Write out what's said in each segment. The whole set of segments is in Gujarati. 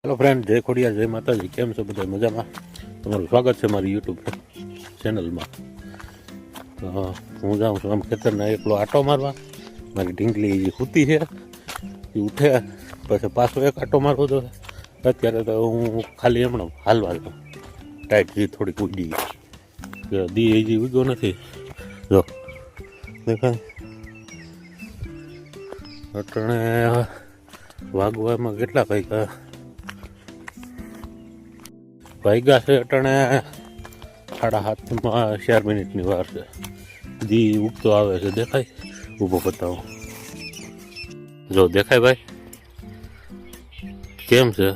હેલો ફ્રેન્ડ, જય ખોડિયાર, જય માતાજી. કેમ છો બધા? મજામાં? તમારું સ્વાગત છે મારી યુટ્યુબ ચેનલમાં. તો હું જાઉં છું આમ ખેતરના એકલો આટો મારવા. મારી ઢીંગલી સૂતી છે, એ ઉઠે પછી પાછો એક આટો મારવો તો અત્યારે તો હું ખાલી હમણાં હાલવા જાઉં. ટાઈટ જે થોડીક ઉડી દી હજી ઉગ્યો નથી. જો દેખાય અટણે વાગવામાં કેટલા વાગ્યા છે અટાણે 7:30 4 મિનિટની વાર છે. દી ઉગતો આવે છે, દેખાય? ઊભો બતાવો. જો દેખાય ભાઈ કેમ છે?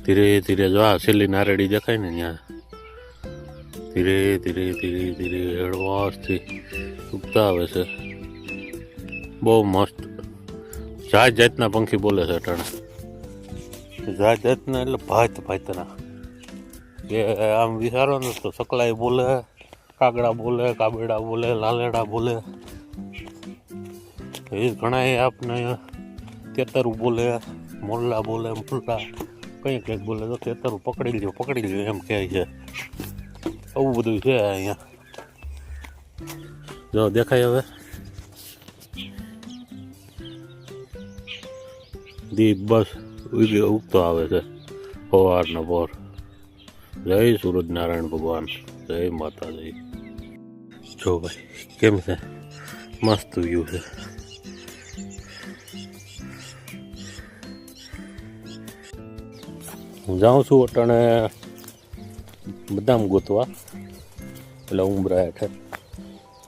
ધીરે ધીરે જો આ છેલ્લી નારેડી દેખાય ને ત્યાં ધીરે ધીરે ધીરે ધીરે એડવાન્સથી ઉગતા આવે છે. બહુ મસ્ત જાત જાતના પંખી બોલે છે અટાણે. જાત જાતના એટલે ભાતના કે આમ વિચારો ને તો સકલાઈ બોલે, કાગડા બોલે, કાબેડા બોલે, લાલેડા બોલે, એ ઘણા આપને તેતરું બોલે, મોરલા બોલે, મોરલા કંઈક કંઈક બોલે. તો તેતરું પકડી લ્યો એમ કહે છે. આવું બધું છે અહીંયા. જો દેખાય હવે દીપ બસ ઉગતો આવે છે સવારના પોર. જય સૂરજનારાયણ ભગવાન, જય માતાજી. જો ભાઈ કેમ છે? મસ્ત વ્યૂ છે. હું જાઉં છું અટાણે બદામ ગોતવા, એટલે ઉંબરા હેઠે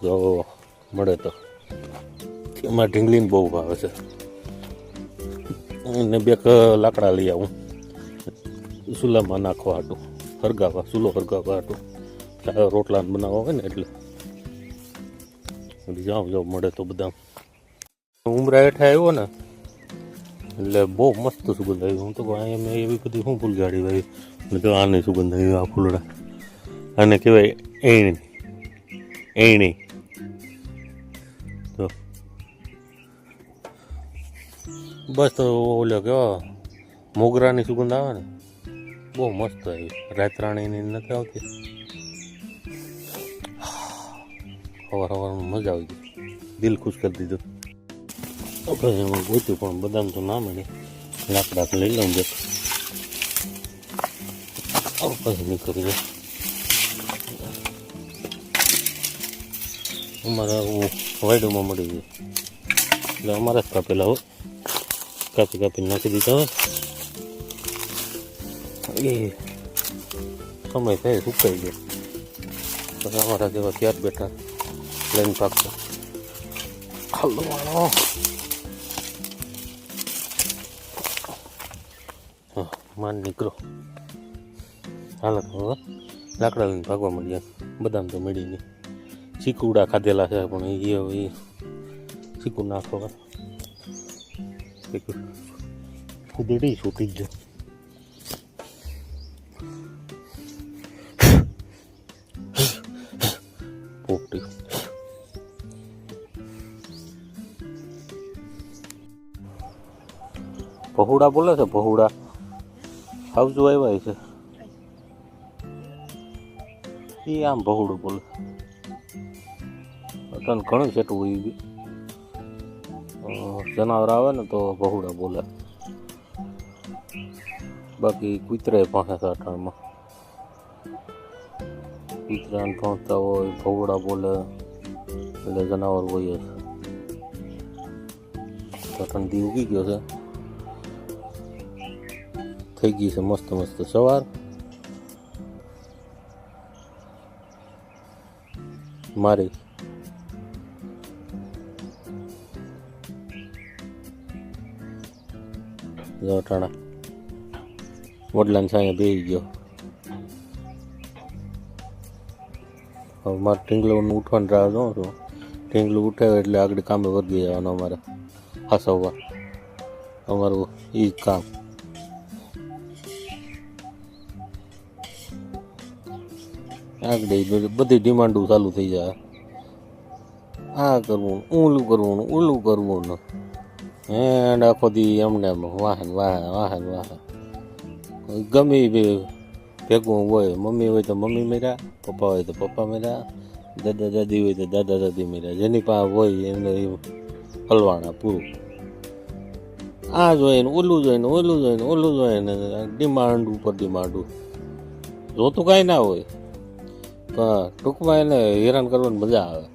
જો મળે તો. એમાં ઢીંગલીને બહુ ભાવે છે. એને 2 લાકડા લઈ આવું ચૂલામાં નાખવા હાટું, ચૂલો હરગાવવા હાટું. રોટલા બનાવવા હોય ને એટલે જાઉં મળે તો બધા. ઉમરા હેઠે આવ્યો ને એટલે બહુ મસ્ત સુગંધ આવી. હું તો અહીંયા મેં એવી બધી શું ફૂલ ગાડી ભાઈ, તો આની સુગંધ આવી. આ ફૂલડા આને કહેવાય એણી. તો બસ તો ઓલો કેવા મોગરાની સુગંધ આવે ને બહુ મસ્ત આવી. રાતરાણીની નથી આવતી? સવારમાં મજા આવી ગઈ, દિલ ખુશ કરી દીધું. પછી એમાં ગોત્યું પણ બદામ તો ના મળે. લાકડા લઈ લઉં દેખ પછી નીકળી જાય. અમારે વાયડોમાં મળી ગયું એટલે અમારે જ કાપેલા હોય, કાપી નાખી દીધા હોય. એ સમય થાય સુકાઈ ગયો પછી અમારા જેવા ક્યાર બેઠા લઈને પાકતા ખાલવાનો. હા માન નીકળો. હાલત હવે લાકડા લઈને ભાગવા મળ્યા. બદામ તો મળી નહીં. ચીકુડા ખાધેલા છે પણ એ હવે ચીકુ નાખો ફૂદડી છૂટી જ પોપટી. પહોળા બોલે છે. પહોળા આવજો આવ્યા છે. એ આમ પહોળું બોલે. તને ઘણું છેટું હોય ગયું. જનાવર આવે ને તો પહોળા બોલે. બાકી કૂતરાએ પાસે સાઠાણમાં કૂતરાને પહોંચતા હોય, પહોળા બોલે એટલે જનાવર હોય જ. સાઠાણ દી ઉગી ગયો છે. થઈ ગઈ છે મસ્ત મસ્ત સવાર. મારી અટાણા વડલાની સાંજે બેસી ગયો. હવે મારે ઢીંગલું ઉઠવાની રાહ જોઉં છું. ઢીંગલું ઉઠે એટલે આગળ કામે વધી જવાનું. અમારે હાસવવા અમારું એ જ કામ. આગળ બધી ડિમાન્ડો ચાલુ થઈ જાય. આ કરવું, ઓલું કરવું ને આખો દી એમને વાહન. ગમે એ ભેગું હોય, મમ્મી હોય તો મમ્મી મર્યા, પપ્પા હોય તો પપ્પા મર્યા, દાદા દાદી હોય તો દાદા દાદી મર્યા. જેની પાસે હોય એને હલવાના પૂરું. આ જોઈએ ને ઓલું જોઈએ ને ઓલું જોઈએ ને ઓલું જોઈએ ને ડિમાન્ડ ઉપર ડિમાન્ડ. જોતું કાંઈ ના હોય પણ ટૂંકમાં એને હેરાન કરવાની મજા આવે.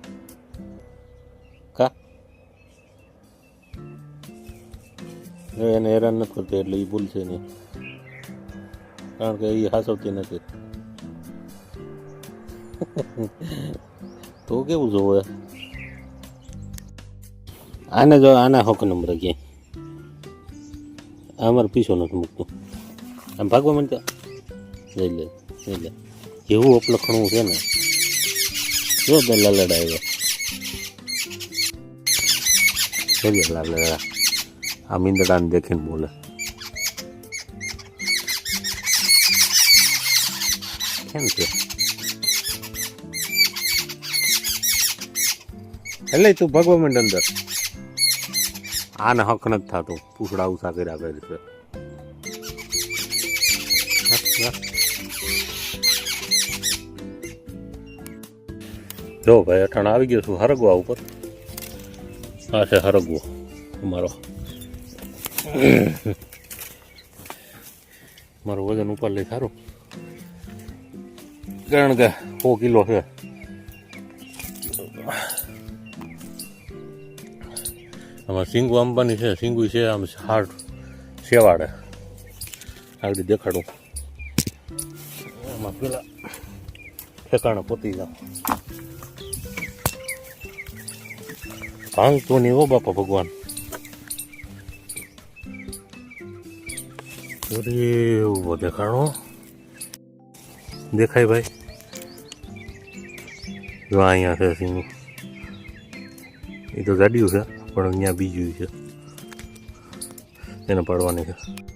કા એને હેરાન નથી કરતી એટલે એ ભૂલશે નહીં, કારણ કે એ હાસવતી નથી. તો કેવું જોવે આને? જો આના હક નંબર ક્યાંય અમારે પીછો નથી મૂકતું. આમ ભાગવા માંડતા જઈ લે જઈ લે. જેવું અપલખણું છે ને, જો લાલડા આવ્યો. જઈ લે લાલડા. આ મીંદડાને દેખીને બોલે. કેમ છે એટલે તું ભગવા માંડ અંદર. આને હક નથી થતું, પૂછડા ઉષા કર્યા કરે છે. જો ભાઈ અઠાણ આવી ગયો છું હરગવા ઉપર. આ છે હરગવો અમારો. મારું વજન ઉપર લઈ સારું, કારણ કે 100 કિલો છે. આમાં સિંગુ અંબાની છે, સિંગુ છે આમ હાર્ટ શેવાડે. આગળ દેખાડું. આમાં પેલા ઠેકાણે પોતી જાવ. ભાંગતો નહીં હો બાપા ભગવાન. એવો દેખાડો દેખાય ભાઈ. જો અહીંયા છે સિંગુ. એ તો ગાડીઓ છે પણ અહીંયા બીજું છે, એને પાડવાની છે.